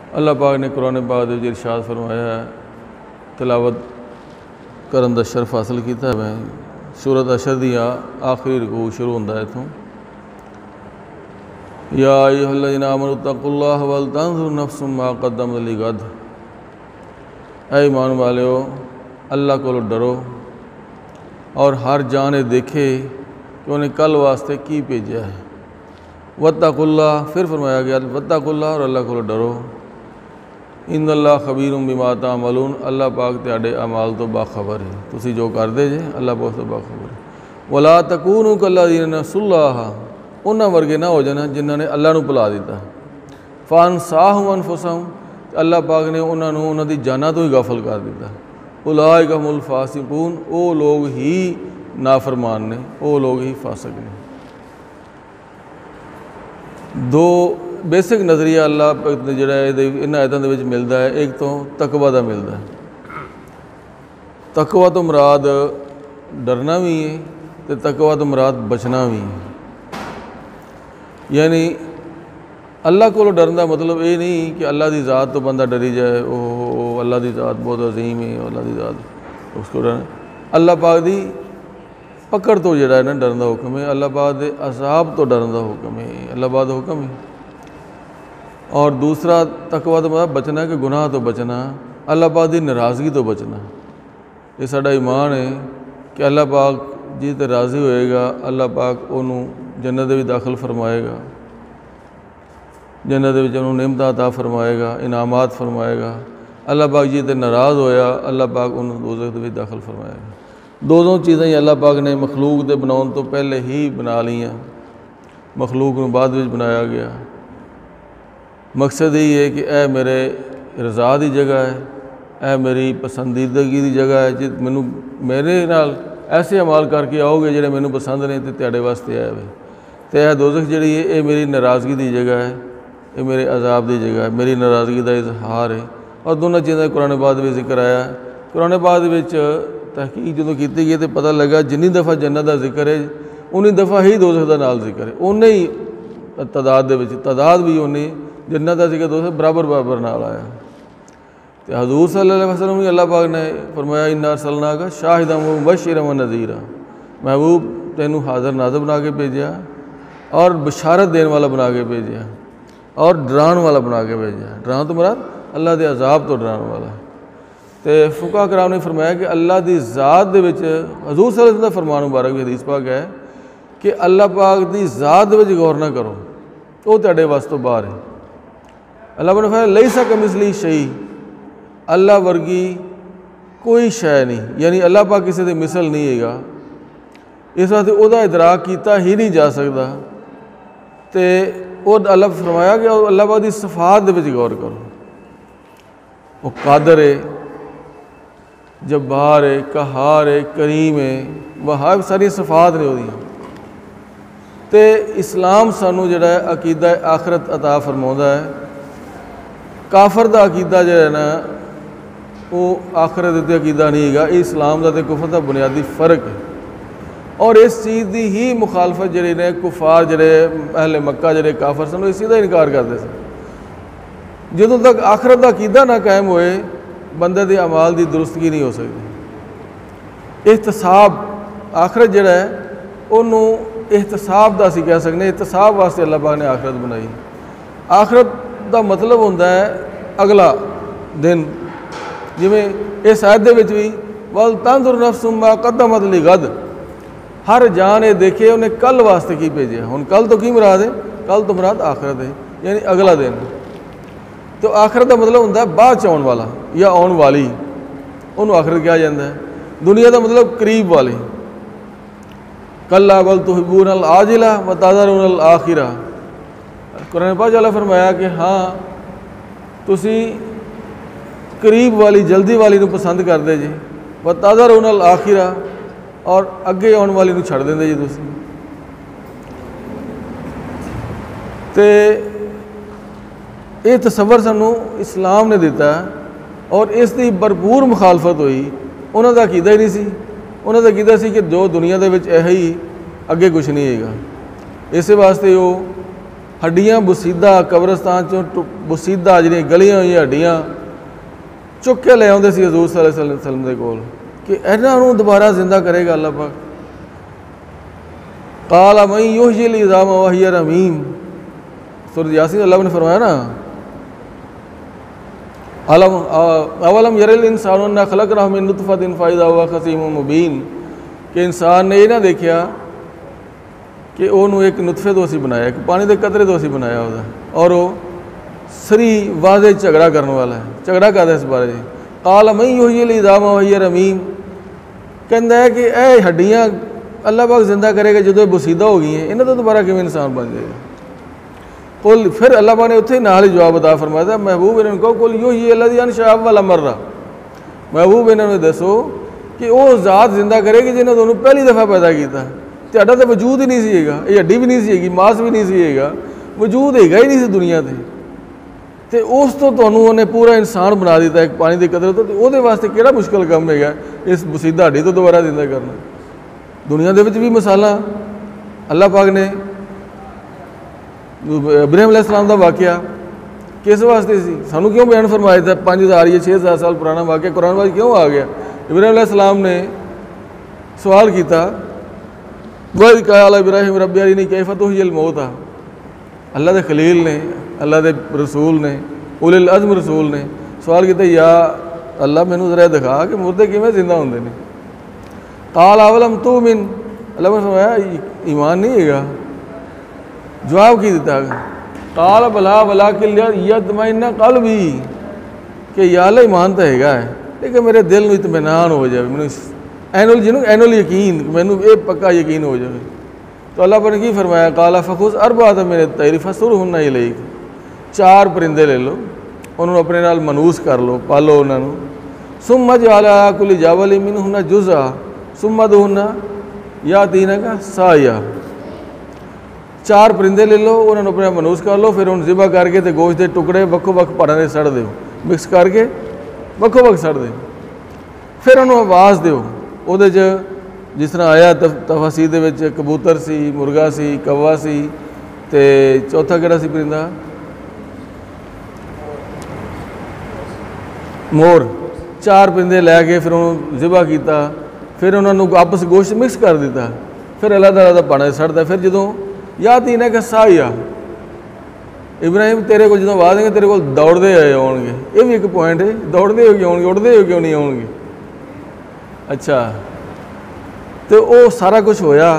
अल्लाह पाक ने कुरान पाक दे विच इरशाद फरमाया है, तिलावत करन दा शरफ हासिल किया। मैं सूरत अशर दी आखिरी रुकू शुरू होंदा है इत्थों, या अय्युहल्लज़ीना आमनू तक़ुल्लाह वल तंज़ुर नफ्सुम मा क़द्दमत लिग़द। ऐ ईमान वालियो, अल्लाह को डरो और हर जान ये देखे कि उन्हें कल वास्ते की भेजा है। वत्तक़ुल्लाह, फिर फरमाया गया वत्तक़ुल्लाह, और अल्लाह को डरो। इन्नल्लाह खबीरुम बिमा तामलून, अल्लाह पाक तुहाडे अमाल तो बाखबर है, तुसी जो करदे जे अल्लाह पाक तो बाखबर है। वला तकूनू कल्लज़ीना नसुल्लाह, उन्हां वर्गे ना हो जाना जिन्हां ने अल्लाह नूं भुला दिता। फ़अनसाहुम अनफुसहुम, अल्लाह पाक ने उन्होंने उन्होंने जाना तो ही गाफल कर दिता। उलाइका हुमुल फासिकून, वो लोग ही नाफरमान ने, वो लोग ही फासिक ने। दो बेसिक नज़रिया अल्लाह जोड़ा इन आयतों के मिलता है। एक तो तकवा का मिलता है, तकवा तो मुराद डरना भी है तो तकवा तो मुराद बचना भी है। यानी अल्लाह को डरन का मतलब ये नहीं कि अल्लाह की ज़ात तो बंदा डरी जाए, ओह अल्लाह की ज़ात बहुत अजीम है, अल्लाह की ज़ात उसको डर। अल्लाह पाक की पकड़ तो जोड़ा है ना डरन का हुक्म है, अल्लाह पाक के अज़ाब तो डरन का हुक्म है, अल्लाह पाक का हुक्म है। और दूसरा तकवा तो मतलब बचना कि गुनाह तो बचना, अल्लाह पाक की नाराज़गी तो बचना। ये साडा ईमान है कि अल्लाह पाक जी ते राज़ी होएगा, अल्लाह पाक उन्होंने जन्नत भी दाखिल फरमाएगा, जन्नत में उन्होंने नेमत अता फरमाएगा, इनामात फरमाएगा। अल्लाह पाक जी ते नाराज़ होया, अल्लाह पाक उन्होंने दोज़ख में दाखिल फरमाएगा। दोनों चीज़ें ही अल्लाह पाक ने मखलूक के बनाने तो पहले ही बना लियाँ, मखलूक को बाद में बनाया गया। मकसद यही है कि ए मेरे रज़ा की जगह है, ए मेरी पसंदीदगी की जगह है, जो मैनू मेरे नाल ऐसे अमाल करके आओगे जो मैनू पसंद ने तो तुहाडे वास्ते आए वे। तो यह दोज़ख जी है, ये मेरी नाराज़गी की जगह है, ये मेरे अजाब की जगह है, मेरी नाराज़गी का इजहार है। और दोनों चीज़ों का कुरान पाक में जिक्र आया। कुरान पाक में तहकीक जो की गई तो पता लगा जिन्नी दफ़ा जन्नत का जिक्र है उन्नी दफ़ा ही दोज़ख का नाल जिक्र है, उन्ने ही तादाद भी उन्नी जन्नत का जिक्र दोज़ख बराबर बराबर नाल आया। तो हज़ूर सल्लल्लाहु अलैहि वसल्लम अल्लाह पाक ने फरमाया इन्ना अरसलनाका शाहिदन व मुबश्शिरन व नज़ीरा, महबूब तैनू हाज़िर नाज़िर बना के भेजा और बशारत देने वाला बना के भेजा और डरान वाला बना के भेजा। डरान तो मुराद अल्लाह के अजाब तो डराने वाला। तो फुका कराम ने फरमाया कि अल्लाह की ज़ात दे विच हज़ूर सल्लल्लाहु अलैहि वसल्लम दा फरमान मुबारक हदीस पाक है कि अल्लाह पाक की ज़ात दे विच गौर ना करो, वो तुहाडे वस तो बाहर है। अल्लाह ने फरमाया लैसा कमिसली शई, अल्लाह वर्गी कोई शय नहीं, यानी अल्लाह पाक किसी की मिसल नहीं हैगा। इस वास्ते उसका इदराक किया ही नहीं जा सकता। तो वो अल्लाह फरमाया कि अल्लाह पाक की सिफात दे विच गौर करो, वो कादर है, जब्बार है, कहार है, करीम है, वह सारी सिफात ने वो। तो इस्लाम सानू जिहड़ा है अकीदा आखरत अता फरमाउंदा है। काफर का अकीदा जो है ना वो आखरत उत्ते अकीदा नहीं है, इस्लाम का तो कुफर का बुनियादी फ़र्क है। और इस चीज़ की ही मुखालफत जिहड़े ने कुफार जिहड़े अहले मक्का जिहड़े काफर सन इसी का इनकार करते सन। जदों तक आखरत का अकीदा ना कायम होए बंदे के अमाल की दुरुस्तगी नहीं हो सकती। एहतसाब आखरत जिहड़ा है उन्होंने एहतसाब का असीं कह सकते, एहतसाब वास्ते अल्लाह पाक ने आखरत बनाई। आखरत का मतलब होंदा है अगला दिन, जिमें इस आयत दे विच भी वल तंजुर नफ्सुम मा क़द्दमत लिग़द, हर जान ये देखे उन्हें कल वास्ते की भेजा। हुण कल तो की मुराद है, कल तो मुराद आखरत है, यानी अगला दिन। तो आखरत का मतलब होंदा है बाद च आउण वाला या आउण वाली, उन्होंने आखरत कहा जाता है। दुनिया का मतलब करीब वाली। कल्ला बल तुहिब्बूनल आजिला व तज़रुनल आखिरा, कुरान पाक अल्लाह फरमाया कि हाँ तुसी करीब वाली जल्दी वाली पसंद करते जी, व तज़रुनल आखिरा और अगे आने वाली छड़ देंगे जी तुसी। तो ये तसव्वुर सानू इस्लाम ने दिता और इसकी भरपूर मुखालफत हुई। उन्हों का अकीदा ही नहीं सी, उन्हों का अकीदा सी कि जो दुनिया के विच ही अगे कुछ नहीं है। इस वास्ते वो हड्डियां बसीदा कब्रस्तान चों बसीदा जिहड़ियां गलियां होईयां हड्डियां चुक के ले आउंदे सी हजूर सल्लल्लाहु अलैहि वसल्लम दे कोल कि इन्हां नूं दोबारा जिंदा करेगा अल्लाह पाक। काला मई युहयिल इज़ाम व हिय रमीम, सूरह यासीन अल्लाह ने फरमाया ना, अवलम यरल इंसानु अन्ना खलक़नाहु मिन नुतफ़तिन फ़इज़ा हुवा ख़सीमुम मुबीन, कि इंसान ने ये ना देखा कि उन्होंने एक नुतफे तो असी बनाया, एक पानी के कतरे तो असी बनाया वह, और वो सरी वादे झगड़ा करने वाला है, झगड़ा करता इस बारे। काला मई युहयिल इज़ाम व हिय रमीम, कहता है कि यह हड्डियाँ अल्लाह पाक जिंदा करेगा जो बसीदा हो गई हैं, इन्हें तो दोबारा किवें इंसान बन जाएगा। कुल फिर अल्लाह पाक ने उत्थे नाल ही जवाब अता फरमाया, महबूब इन्होंने कहो कुल युहयी अल्लज़ी अनशअ अव्वल मर्रा, महबूब इन्होंने दसो कि वह ज़ात जिंदा करेगी जिन्हें दोनों पहली दफ़ा पैदा किया। तुहाडा तो वजूद ही नहीं सीगा, ये हड्डी भी नहीं सीगी, मांस भी नहीं सीगा, वजूद हैगा ही नहीं सी दुनिया ते, ते उस तो तुहानूं उन्हें पूरा इंसान बना दिता एक पानी के कतरे तो उहदे वास्ते किहड़ा मुश्किल काम हैगा इस बसीदा हड्डी तो दोबारा जिंदा करना। दुनिया दे विच भी मिसालां अल्लाह पाक ने इब्राहीम अलैहिस्सलाम दा वाक़या किस वास्ते सी, सानूं क्यों बयान फरमाया था 5000 या 6000 साल पुराना वाक़या कुरान वाच क्यों आ गया। इब्राहीम अलैहिस्सलाम ने सवाल किया, वह क़ाल इब्राहीम रब्बी अरिनी कैफ़ तुह्यिल मौता, अल्लाह के खलील ने, अल्लाह के रसूल ने, उलिल अज़्म रसूल ने सवाल किया, या अल्लाह मैनू ज़रा दिखा कि मुर्दे किवें जिंदा होंदे ने। काल अवलम तुमिन, अल्लाह ने फरमाया ईमान नहीं हैगा। जवाब की दिता, काल भला वलाकिन यतमइन्ना क़ल्बी, कि या अल्लाह ईमान तो हैगा है लेकिन मेरे दिल में इत्मीनान हो जाए, मैनू एनुअल जिन्हों एनुअल यकीन, मैनू ये पक्का यकीन हो जाए। तो अल्लाह पर की फरमाया, काला फ़ख़ुज़ अरबात मेरे तैरी फ़सुरहुन्ना इलैक, 4 परिंदे ले लो, उन्होंने अपने नाल मनूस कर लो, पालो उन्होंने, सुम्मा जअल अला कुल्लि जबलिन मिनहुन्ना जुज़आ सुम्मा दुहुन्ना यातीनका साया, 4 परिंदे ले लो, उन्होंने अपने मनूस कर लो, फिर उन्हें ज़िबा करके तो गोश्त के टुकड़े वक्खो वक्ख पहाड़ां दे सड़ दो, मिक्स करके वक्खो वक्ख सड़ दो, फिर उन्होंने आवाज़ दो। उहदे च जिस तरह आया तफसीर दे विच कबूतर सी, मुर्गा सी, कौवा सी, ते चौथा किहड़ा सी परिंदा, मोर, 4 परिंदे लैके फिर उन्होंने ज़िबा किया, फिर उन्होंने आपस गोश्त मिक्स कर दिता, फिर अल्लाह ताला दा पाना सड़ता। फिर जो यातीना का साया, इब्राहिम तेरे को जो आवाज़ देंगे तेरे को दौड़ते आए आउणगे, ये भी एक पॉइंट है, दौड़ते हो क्यों आउणगे, उड़ते हो क्यों नहीं आउणगे। अच्छा, तो वो सारा कुछ होया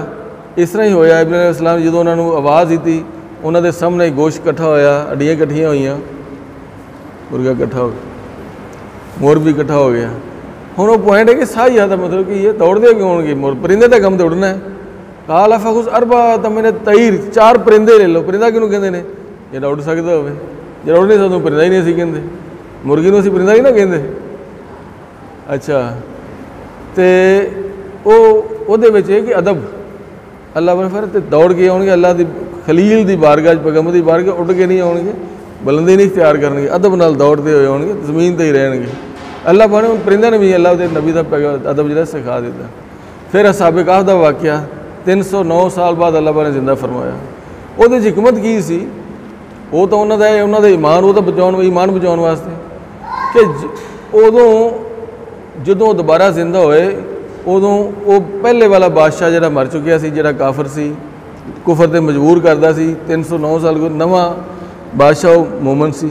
इस तरह ही होया। इब्राहीम अलैहिस्सलाम जो उन्होंने आवाज़ दी, उन्होंने सामने गोश्त इकट्ठा होया, हड्डियाँ इकट्ठियाँ हुई, मुर्गा इकट्ठा हो गया, मोर भी इकट्ठा हो गया। हुण वो पॉइंट है कि साही आता मतलब कि ये दौड़ते क्यों होंगे, मोर परिंदे का कम तो उड़ना है। काला फ़ख़ुज़ अरबात मिन तैर, 4 परिंदे ले लो, परिंदा किनू कहते हैं, जो उड़ सकता हो, जो उड़ नहीं सकता परिंदा ही नहीं असीं कहते, मुर्गी नूं असीं परिंदा ही ना कहते। अच्छा, तो वो कि अदब अल्लाह ने फिर दौड़ के आउणगे, अल्लाह की खलील की बारगाह पैगंबर की बारगाह उड़ के नहीं आउणगे, बुलंदी नहीं इख्तियार करनगे, अदब नाल दौड़ते हुए आउणगे, जमीन पर ही रहणगे। अल्लाह पाक ने परिंदे ने भी अल्लाह के नबी का अदब जो सिखा दिता। फिर असहाबे कहफ का वाक़या 309 साल बाद अल्लाह पाक ने जिंदा फरमाया। वो हिकमत की सी, वो तो उन्होंने ईमान, वो तो बचाने ईमान बचाने वास्ते कि उदों जो दोबारा जिंदा होए, उदों वो पहले वाला बादशाह जो मर चुकिया सी, जो काफर सी, कुफर ते मजबूर करता सी, 309 साल को नवा बादशाह मोमन सी,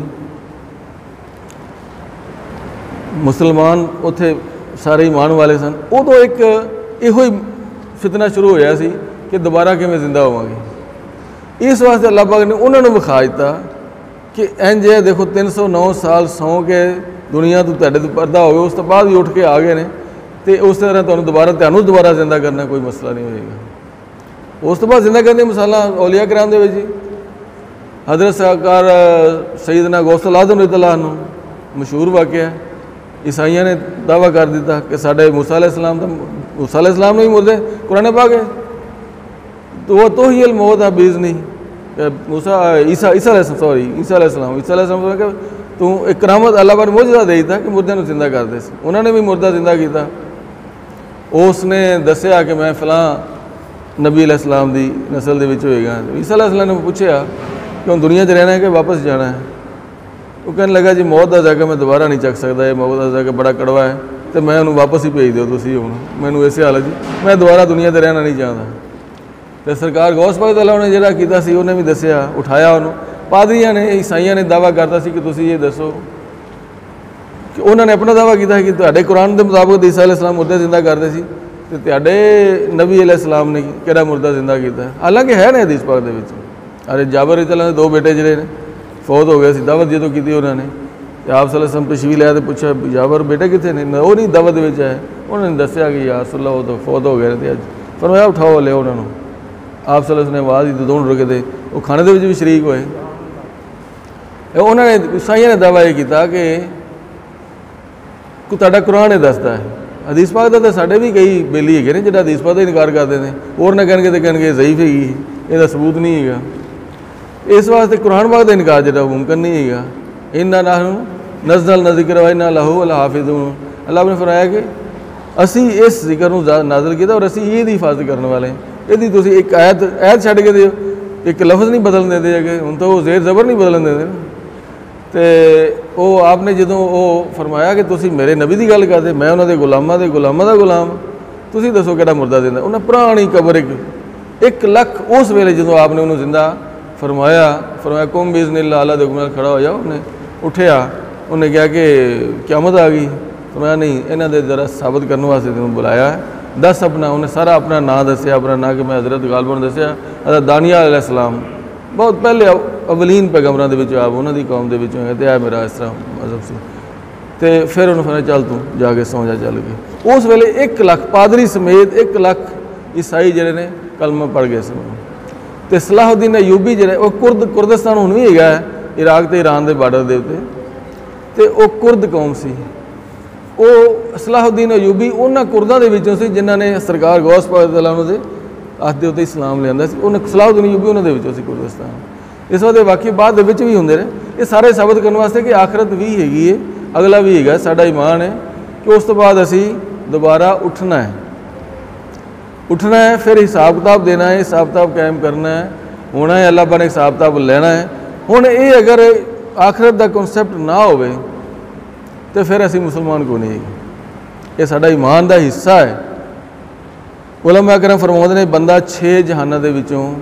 मुसलमान उत्थे सारे ईमान वाले सन। उदों एक इहो ही फितना शुरू होया सी कि दोबारा किवें जिंदा होवांगे। इस वास्ते अल्लाह पाक ने उन्होंने विखा दिता कि इंज है, देखो 309 साल सौ के दुनिया तो तुहाडे तो पर्दा हो गया, उस तो बाद भी उठ के आ गए ने, तो उस तरह तुहानूं दोबारा जिंदा करना कोई मसला नहीं होएगा। उस तो बाद जिंदा करने मिसालां औलिया कराम दे विच हज़रत सरकार सैयदना गौसल आज़म रज़ियल्लाहु अन्हु मशहूर वाक़या, ईसाइयों ने दावा कर दिता कि साढ़े मूसा अलैहिस्सलाम ने भी मुर्दे कुरान पाक है, तो वह तुह्यिल मौता बिइज़्निही, मूसा ईसा अलैहिस्सलाम तू एक करामत अल्लाह पर मौजज़ा दे दिता कि मुर्दे जिंदा कर दे। उन्होंने भी मुर्दा जिंदा किया, उसने दसिया कि मैं फलां नबी अलैहिस्सलाम की नस्ल के होएगा। ईसा अलैहिस्सलाम ने पूछा क्यों दुनिया 'च रहना है कि वापस जाना है। वो कहने लगा जी मौत का जैका मैं दोबारा नहीं चक सकता, ये मौत का जैका बड़ा कड़वा है, तो मैं उन्होंने वापस ही भेज दो तुसी हुण, मैनू इस हालत जी मैं दोबारा दुनिया 'ते रहना नहीं चाहता। तो सरकार गौस पाक तआला ने जिहड़ा कीता सी उन्हें भी दस्सिया, उठाया उन्होंने। पादरियां ने ईसाइयां ने दावा करता सी कि तुसी ये दसो कि उन्होंने अपना दावा किया कि तुहाडे कुरान के मुताबिक ईसा अलैहिस्सलाम मुर्दे जिंदा करते सी, तो तुहाडे नबी अलैहिस्सलाम ने किहड़ा मुर्दा जिंदा किया। हालांकि है ना हदीस पाक दे विच, अरे जाबर तआला दे 2 बेटे जिहड़े ने फौत हो गए सी, दावत जो की उन्होंने, आप सल्लल्लाहु अलैहि वसल्लम तशरीफ लिया तो पूछा जाबर बेटे कितने ने, वो नहीं दावत में आए। उन्होंने दसिया कि यार सल्ला वो तो फौत हो गए थे अज, फरमाया उठाओ ले उन्होंने। आप सल्लल्लाहु अलैहि वसल्लम ने आवाज़ दी तो दोनों रुके थे, वो खाने के भी शरीक होए। उन्होंने ईसाइयों ने दावा यह किया कि तुहाडा कुरान ही दसदा है, हदीस पाक का तो साढ़े भी कई बेली है ने जो हदीस पाक का इनकार करते हैं, और ना कहने तो कहने ज़ईफ हैगी, इसका सबूत नहीं है। इस वास्ते कुरान पाक का इनकार जो मुमकिन नहीं है। इन्ना नाहनु नज़्ज़ल ज़िक्र व इन्ना लहू लहाफ़िज़ून, अल्लाह ने फरमाया कि असी इस जिक्र को नाज़िल किया और असी ये हिफाजत करने वाले हैं। यदि तुम एक आयत छड्ड के दिओ, एक लफ्ज़ नहीं बदलन देते अगे, हुण तो वो ज़ेर ज़बर नहीं बदलन देते। तो वो आपने जो वो फरमाया कि तुसी मेरे नबी की गल करते, मैं उन्होंने गुलामां का गुलाम, तुसी दसो किहड़ा मुर्दा जिंदा। उन्हें पुरानी कबर 1 लाख उस वेले जो आपने उन्होंने जिंदा फरमाया कुम बिज़निल्लाह अल्लाह दे हुक्म नाल खड़ा हो जाओ, उन्हें उठिया, उन्हें कहा कि क़यामत आ गई। फरमाया नहीं, इन्हां दे जरा साबित करने वास्ते तैनूं बुलाया है, दस अपना। उन्हें सारा अपना नाम दसिया, अपना नाम कि मैं हज़रत गालिब ने दसिया हज़रत दानियल अलैहिस्सलाम, बहुत पहले अवलीन पैगंबरां दे विच आप उन्हां दी कौम दे विचों है, तो यह मेरा इस तरह मजहब से। तो फिर उन्होंने फरमाया चल तू जाके सौ जा चल गए। उस वेले 1 लाख पादरी समेत 1 लाख ईसाई जिहड़े ने कलमा पढ़ गए सन। तो सलाहुद्दीन अयूबी जिहड़ा वो कुर्दिस्तान हुण भी हैगा इराक ते ईरान के बार्डर के उत्ते, तो वह कुर्द कौम सी। वो सलाहुद्दीन अयूबी उन्होंने कुर्दां दे विचों सी जिन्हां ने सरकार गौस पाक तआला दे हत्थ दे उत्ते इस्लाम लिआंदा सी। उन्हें सलाहुद्दीन अयूबी उन्हां दे विचों सी कुर्दिस्तान। इस वास्ते वाकई बाद दे विच भी हुंदे ने, ये सारे साबित करने वास्ते कि आखरत भी हैगी है, अगला भी हैगा। साडा ईमान है कि उस तो बाद असी दोबारा उठना है, फिर हिसाब किताब देना है, हिसाब किताब कायम करना है, होना है, अल्लाह पाक ने हिसाब किताब लेना है। हुण ये अगर आखरत का कॉन्सैप्ट ना होवे तो फिर असी मुसलमान को नहीं, ये साडा ईमान का हिस्सा है। उलमा करम फरमाते ने बंदा 6 जहानों के विचों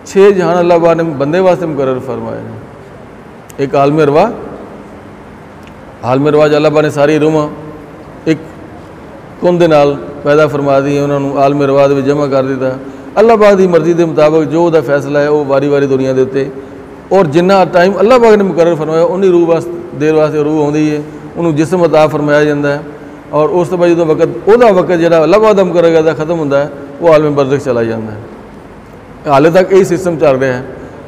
6 जहान अल्लाह पाक ने बंदे वास्ते मुकर्रर फरमाए हैं। एक आलम अरवा अल्लाह पाक ने सारी रूहां एक कुन दे नाल पैदा फरमा दी, उन्होंने आलम अरवा दे विच जमा कर दिता। अल्लाह पाक की मर्जी के मुताबिक जो उसका फैसला है वो वारी वारी दुनिया के उत्ते, और जिन्ना टाइम अल्लाह पाक ने मुकर्रर फरमाया उन्नी रूह वास्ते देर वास्ते रूह आउंदी है, उन्होंने जिस्म अता फरमाया जाता है। और उस तो बाद जो वक्त वह वक्त जो अल्लाह पाक दा मुकर्रर करदा खत्म होंदा है, वो आलम बरज़ख चला जाता है। हाले तक यही सिस्टम चल रहा है।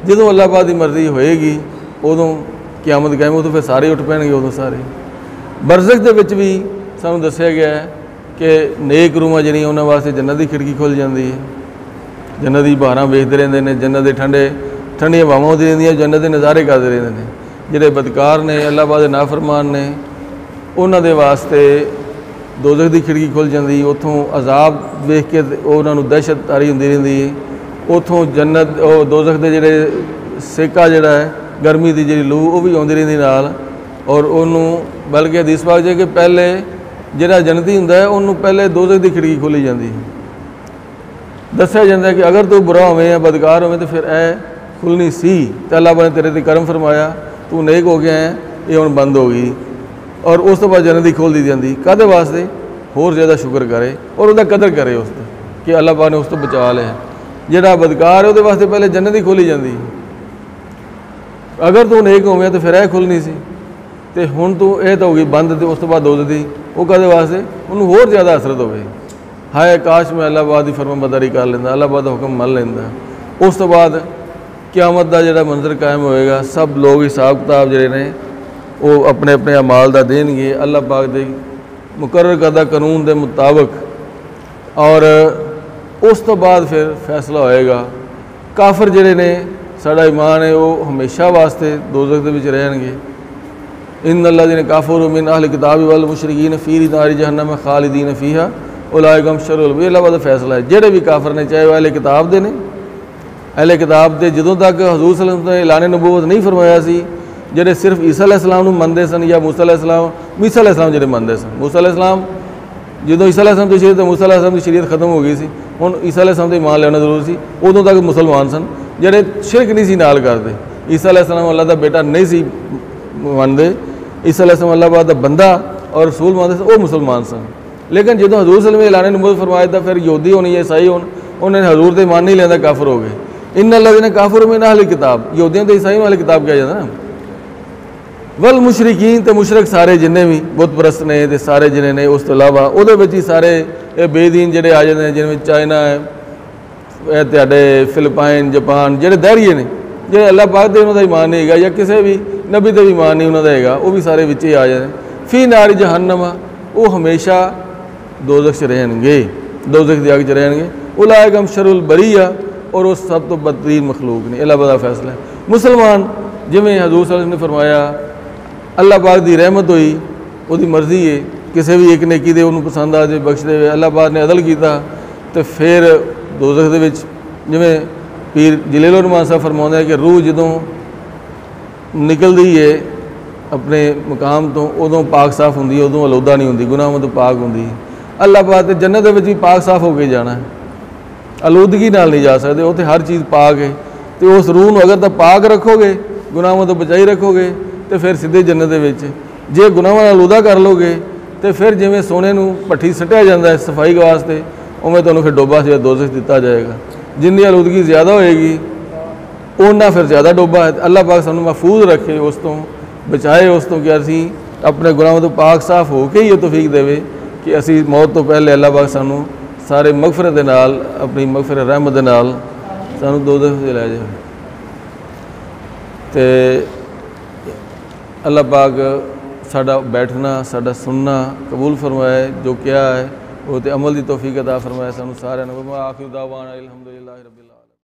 जो अल्लाह पाक की मर्जी होएगी उदों क़यामत कायम, उदों फिर सारे उठ पैणगे, उदों सारे। बरज़ख दे विच भी सानूं दस्सिया गया है कि नेक रूहां जिहड़ियां उन्हां वास्ते जन्नत की खिड़की खुल जाती है, जन्नत की बहारां वेखदे रहिंदे ने, जन्नत के ठंडियां हवावां आउंदियां रहिंदियां, जन्नत के नज़ारे करदे रहिंदे ने। जिहड़े बदकार ने, अल्लाह पाक दे नाफरमान ने, उन्हां दे वास्ते दोज़ख की खिड़की खुल जाती, उत्थों अजाब वेख के उन्होंने दहशत तारी होंदी रहिंदी है। उत्थों जन्नत दोज़ख के जिहड़े सेका जिहड़ा है गर्मी की जी लू वो भी आउंदी रहिंदी नाल। और उन्होंने बल्कि हदीस पाक च कि पहले जिहड़ा जन्नती हुंदा है उन्होंने पहले दोज़ख की खिड़की खोली जाती है। दस्सिया जाता है कि अगर तू बुरा होवे या बदकार होवे तो फिर यह खुलनी सी, तो अल्लाह ने तेरे ते करम फरमाया, तू नेक हो गया है, ये हुण बंद हो गई। और उस तो बाद जन्नत ही खोल दी जाती, काहदे वास्ते? होर ज़्यादा शुक्र करे और उसका कदर करे उस कि अल्लाह पाक ने उस तो बचा लिया। जिहड़ा बदकार है उसदे वास्ते पहले जन्नत ही खोली जाती, अगर तू नेक होवे तो फिर यह खुलनी सी, तो हुण तू यह तो हो गई बंद, तो उस तो बाद दोज़ख दी, वो काहदे वास्ते? उन्होंने होर ज़्यादा हसरत होवे। हाय काश मैं अल्लाह पाक की फरमाबरदारी कर लेंदा, अल्लाह पाक का हुक्म मान लेंदा। उस तो बाद क़यामत का जिहड़ा मंजर कायम होएगा, सब लोग हिसाब किताब जिहड़े ने वो अपने अपने अमाल का देंगे अल्लाह पाक के मुकर्रर करदा कानून के मुताबिक। और उस तो बाद फिर फैसला होएगा। काफिर जिहड़े ने, साडा ईमान है वो हमेशा वास्ते दोज़ख दे विच रहणगे। इन्नल लज़ीना काफ़रू मिन अहल किताबि वल मुशरिकीन फ़ी नारि जहन्नम खालिदीन फ़ीहा उलाइका हुम शर्रुल बरिया। अल्लाह दा फैसला है, जिहड़े भी काफिर ने, चाहे वह अहले किताब दे ने, अहले किताब के जदों तक हजूर सल्लल्लाहु अलैहि वसल्लम ने ऐलान नबूवत नहीं फरमाया सी, ਜਿਹੜੇ सिर्फ ईसा अलैहिस्सलाम ਨੂੰ ਮੰਨਦੇ ਸਨ ਜਾਂ मूसा अलैहिस्सलाम, मूसा अलैहिस्सलाम ਜਿਹੜੇ ਮੰਨਦੇ ਸਨ। मूसा अलैहिस्सलाम ਜਦੋਂ ईसा अलैहिस्सलाम ਦੀ शरीयत मूसा अलैहिस्सलाम ਦੀ शरीयत खत्म हो गई सी, ਹੁਣ ईसा अलैहिस्सलाम ਤੇ ईमान ਲੈਣਾ ਜ਼ਰੂਰੀ ਸੀ। ਉਦੋਂ ਤੱਕ ਮੁਸਲਮਾਨ ਸਨ ਜਿਹੜੇ शिरक नहीं सी नाल करते। ईसा अलैहिस्सलाम अल्लाह का बेटा नहीं सी ਮੰਨਦੇ, ईसा अलैहिस्सलाम अल्लाह पाक का बंदा और रसूल ਮੰਨਦੇ ਸਨ, ਉਹ मुसलमान सन। लेकिन जो हजूर सल्लल्लाहु अलैहि वसल्लम ऐलान नबूवत फरमाया था, फिर यहूदी होने या ईसाई होने, उन्होंने हजूर तो मान नहीं लेंदा, काफिर हो गए। इन अल्लाज़ीना काफिरू मिन अहलिल किताब, यहूदियों तो ईसाइयों वाले किताब कहा जाता ना। वल मुशरिकीन, तो मुशरक सारे जिन्ने भी बुत परस्त ने ते सारे जिन्हें ने, उस तो इलावा उहदे विच ही सारे ये बेदीन जिहड़े आ जाते हैं, जिनमें चाइना है, तुहाडे फिलिपाइन, जापान, जिहड़े दैरिये ने, जिहड़े अल्लाह पाक दे उन्हां दा ईमान नहीं हैगा या किसी भी नबी दे ईमान नहीं उन्हां दा हैगा, वो भी सारे विच ही आ जाते हैं। फी नारी जहन्नम, वो हमेशा दोज़ख च रहणगे, दोज़ख दी अग च रहणगे। उलाइका शरुल बरिया, और वो सब तो बदतरीन मखलूक ने। अल्लाह दा फैसला है। मुसलमान जिमें हजूर सल्लल्लाहु अलैहि वसल्लम ने फरमाया अल्लाह पाक की रहमत हुई, उसकी मर्जी है, किसी भी एक नेकी दे उन्होंने पसंद आ जाए बख्श दे। अल्लाह पाक ने अदल किया तो फिर दोज़ख दे विच, जिमें पीर जलीलुर रहमान साहब फरमाते हैं कि रूह जदों निकलती है अपने मकाम तो उदों पाक साफ होंदी, उदों अलौदा नहीं होंदी, गुनाहों तो पाक होंदी। अल्लाह पाक ते जन्नत दे विच भी पाक साफ होके जाना है, आलूदगी नाल नहीं जा सकते, उत्थे हर चीज़ पाक है। तो उस रूह को अगर तो पाक रखोगे, गुनाहों तो बचाई रखोगे, तो फिर सीधे जन्नत दे विच। जे गुनाहों नाल आलूदा कर लोगे तो फिर जिवें सोने नूं भट्ठी सट्टिया जाता है सफाई वास्ते, उवें तुहानूं फिर डोबा से दोज़ख दिता जाएगा। जिन्नी आलूदगी ज़्यादा होएगी उन्ना फिर ज़्यादा डोबा है। अल्लाह पाक सानूं महफूज रखे, उस तो बचाए, उस तो कि असीं अपने गुनाहों तो पाक साफ हो के ही ये तौफीक देवे कि असीं मौत तो पहले अल्लाह पाक सानूं सारे मगफरत दे नाल, अपनी मगफरत रहमत दे नाल सानूं दोज़ख ते लै जाए। ते अल्लाह पाक साडा बैठना, साडा सुनना कबूल फरमाए, जो क्या है वो ते अमल की तौफीक अता फरमाए सानूं सारिआं नूं। आखिर दावाना अल्हम्दुलिल्लाहि रब्बिल आलमीन।